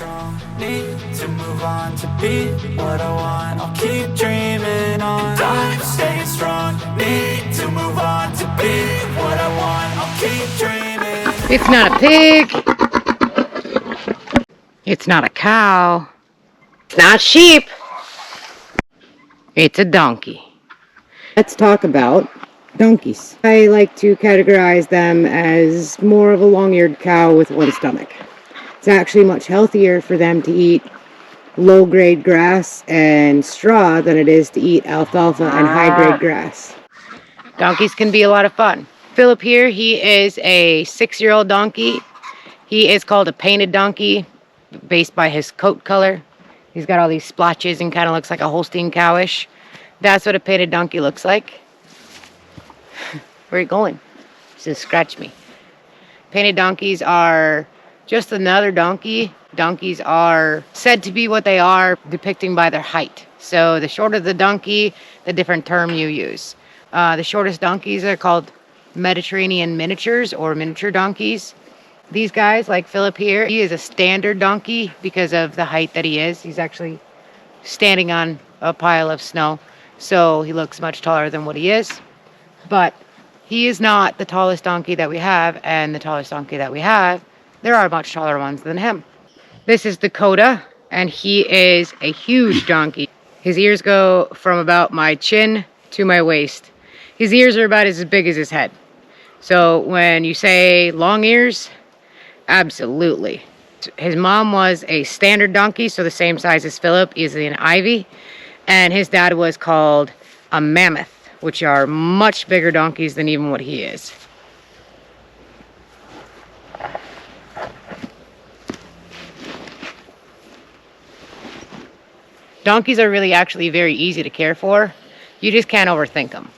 strong, need to move on to be what I want. I'll keep dreaming on. And I'm staying strong, need to move on to be what I want. I'll keep dreaming. It's not a pig. It's not a cow. It's not sheep. It's a donkey. Let's talk about donkeys. I like to categorize them as more of a long-eared cow with one stomach. It's actually much healthier for them to eat low-grade grass and straw than it is to eat alfalfa and high-grade grass. Donkeys can be a lot of fun. Philip here, he is a 6-year-old donkey. He is called a painted donkey based by his coat color. He's got all these splotches and kind of looks like a Holstein cowish. That's what a painted donkey looks like. Where are you going? Just scratch me. Painted donkeys are just another donkey. Donkeys are said to be what they are, depicting by their height. So the shorter the donkey, the different term you use. The shortest donkeys are called Mediterranean miniatures or miniature donkeys. These guys, like Philip here, he is a standard donkey because of the height that he is. He's actually standing on a pile of snow, so he looks much taller than what he is. But he is not the tallest donkey that we have, and the tallest donkey that we have, there are much taller ones than him. This is Dakota, and he is a huge donkey. His ears go from about my chin to my waist. His ears are about as big as his head. So when you say long ears, absolutely. His mom was a standard donkey, so the same size as Philip, is an Ivy, and his dad was called a mammoth, which are much bigger donkeys than even what he is. Donkeys are really actually very easy to care for. You just can't overthink them.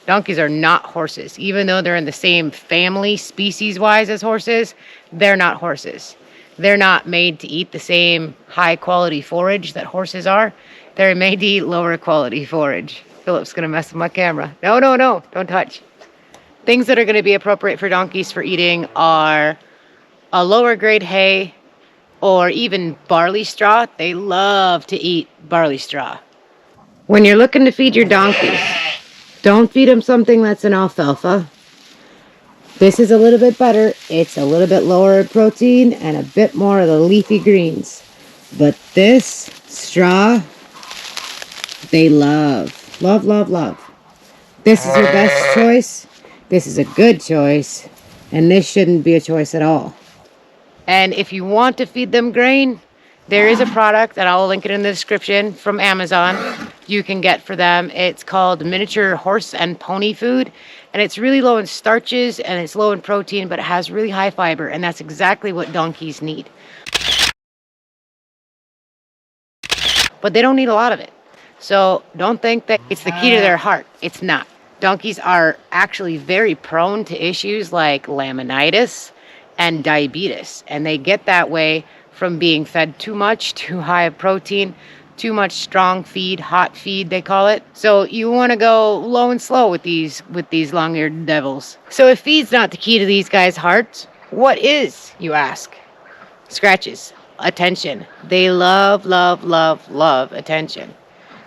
Donkeys are not horses. Even though they're in the same family, species-wise, as horses, they're not horses. They're not made to eat the same high-quality forage that horses are. They're made to eat lower-quality forage. Philip's going to mess with my camera. No, don't touch. Things that are going to be appropriate for donkeys for eating are a lower-grade hay or even barley straw. They love to eat barley straw. When you're looking to feed your donkeys, don't feed them something that's an alfalfa. This is a little bit better. It's a little bit lower in protein and a bit more of the leafy greens. But this straw, they love. Love. This is your best choice. This is a good choice. And this shouldn't be a choice at all. And if you want to feed them grain, there is a product, and I'll link it in the description, from Amazon you can get for them. It's called miniature horse and pony food. And it's really low in starches and it's low in protein, but it has really high fiber. And that's exactly what donkeys need. But they don't need a lot of it. So don't think that it's the key to their heart. It's not. Donkeys are actually very prone to issues like laminitis and diabetes. And they get that way from being fed too much, too high of protein, too much strong feed, hot feed they call it. So you want to go low and slow with these long-eared devils. So if feed's not the key to these guys' hearts, what is, you ask? Scratches, attention. They love attention.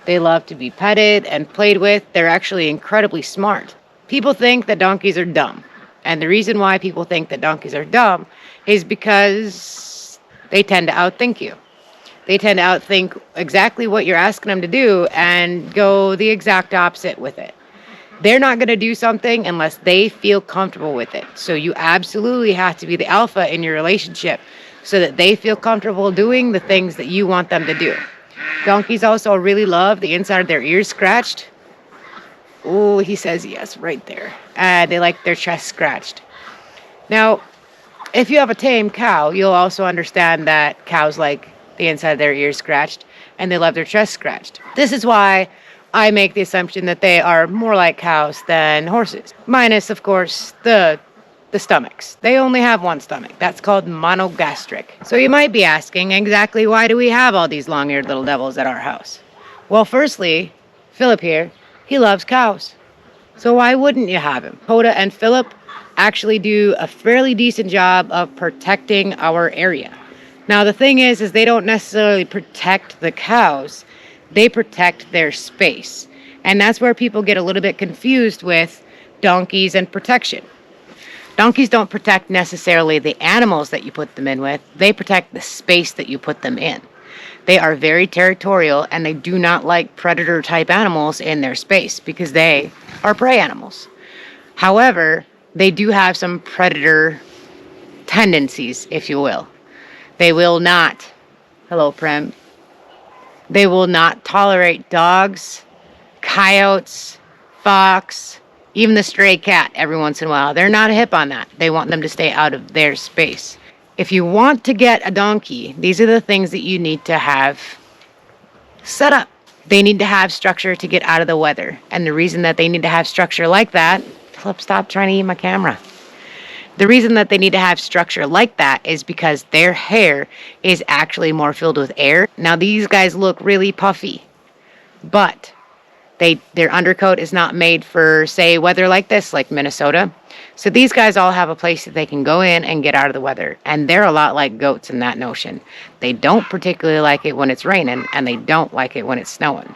They love to be petted and played with. They're actually incredibly smart. People think that donkeys are dumb. And the reason why people think that donkeys are dumb is because they tend to outthink you. They tend to outthink exactly what you're asking them to do and go the exact opposite with it. They're not going to do something unless they feel comfortable with it. So you absolutely have to be the alpha in your relationship so that they feel comfortable doing the things that you want them to do. Donkeys also really love the inside of their ears scratched. Oh, he says yes right there. They like their chest scratched. Now, if you have a tame cow, you'll also understand that cows like the inside of their ears scratched and they love their chest scratched. This is why I make the assumption that they are more like cows than horses. Minus, of course, the stomachs. They only have one stomach. That's called monogastric. So you might be asking, exactly why do we have all these long-eared little devils at our house? Well, firstly, Philip here, he loves cows. So why wouldn't you have him? Hoda and Philip actually do a fairly decent job of protecting our area. Now the thing is they don't necessarily protect the cows. They protect their space. And that's where people get a little bit confused with donkeys and protection. Donkeys don't protect necessarily the animals that you put them in with. They protect the space that you put them in. They are very territorial, and they do not like predator-type animals in their space because they are prey animals. However, they do have some predator tendencies, if you will. They will not, hello, Prem, they will not tolerate dogs, coyotes, fox, even the stray cat every once in a while. They're not hip on that. They want them to stay out of their space. If you want to get a donkey, these are the things that you need to have set up. They need to have structure to get out of the weather. And the reason that they need to have structure like that, Philip, stop trying to eat my camera. The reason that they need to have structure like that is because their hair is actually more filled with air. Now these guys look really puffy, but their undercoat is not made for, say, weather like this, like Minnesota. So these guys all have a place that they can go in and get out of the weather. And they're a lot like goats in that notion. They don't particularly like it when it's raining, and they don't like it when it's snowing.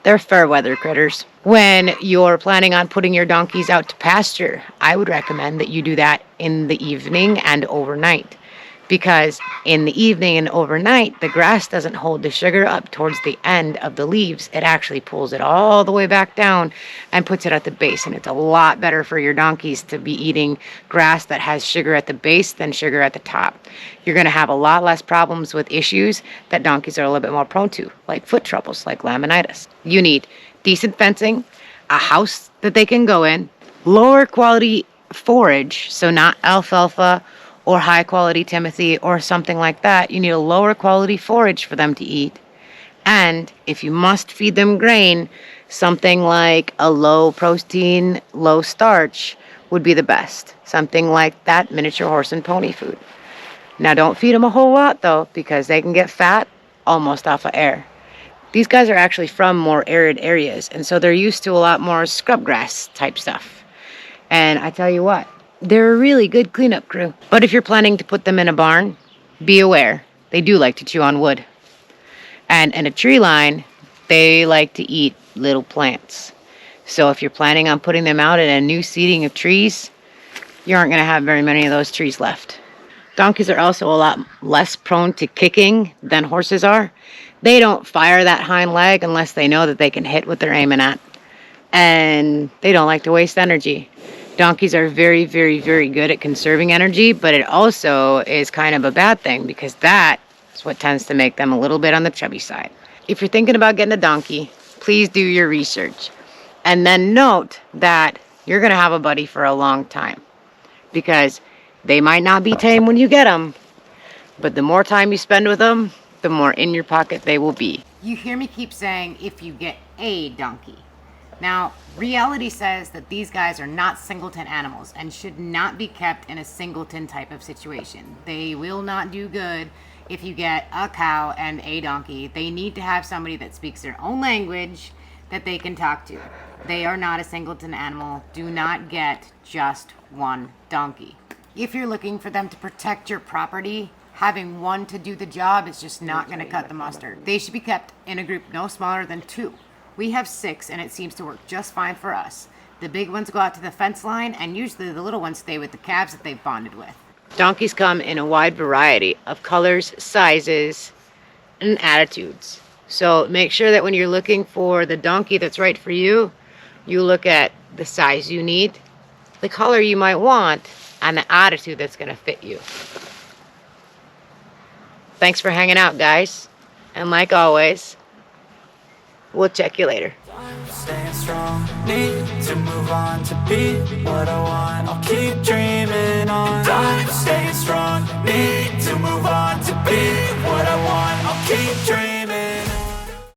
They're fair weather critters. When you're planning on putting your donkeys out to pasture, I would recommend that you do that in the evening and overnight. Because in the evening and overnight, the grass doesn't hold the sugar up towards the end of the leaves. It actually pulls it all the way back down and puts it at the base. And it's a lot better for your donkeys to be eating grass that has sugar at the base than sugar at the top. You're going to have a lot less problems with issues that donkeys are a little bit more prone to, like foot troubles, like laminitis. You need decent fencing, a house that they can go in, lower quality forage, so not alfalfa or high quality Timothy or something like that. You need a lower quality forage for them to eat. And if you must feed them grain, something like a low protein, low starch would be the best. Something like that miniature horse and pony food. Now don't feed them a whole lot though, because they can get fat almost off of air. These guys are actually from more arid areas, and so they're used to a lot more scrub grass type stuff. And I tell you what, they're a really good cleanup crew. But if you're planning to put them in a barn, be aware, they do like to chew on wood. And in a tree line, they like to eat little plants. So if you're planning on putting them out in a new seeding of trees, you aren't going to have very many of those trees left. Donkeys are also a lot less prone to kicking than horses are. They don't fire that hind leg unless they know that they can hit what they're aiming at. And they don't like to waste energy. Donkeys are very, very, very good at conserving energy, but it also is kind of a bad thing because that is what tends to make them a little bit on the chubby side. If you're thinking about getting a donkey, please do your research. And then note that you're going to have a buddy for a long time because they might not be tame when you get them, but the more time you spend with them, the more in your pocket they will be. You hear me keep saying if you get a donkey. Now, reality says that these guys are not singleton animals and should not be kept in a singleton type of situation. They will not do good if you get a cow and a donkey. They need to have somebody that speaks their own language that they can talk to. They are not a singleton animal. Do not get just one donkey. If you're looking for them to protect your property, having one to do the job is just not going to cut the mustard. They should be kept in a group no smaller than 2. We have 6, and it seems to work just fine for us. The big ones go out to the fence line, and usually the little ones stay with the calves that they've bonded with. Donkeys come in a wide variety of colors, sizes, and attitudes. So make sure that when you're looking for the donkey that's right for you, you look at the size you need, the color you might want, and the attitude that's going to fit you. Thanks for hanging out, guys. And like always, we'll check you later. I'm staying strong, need to move on to be what I want.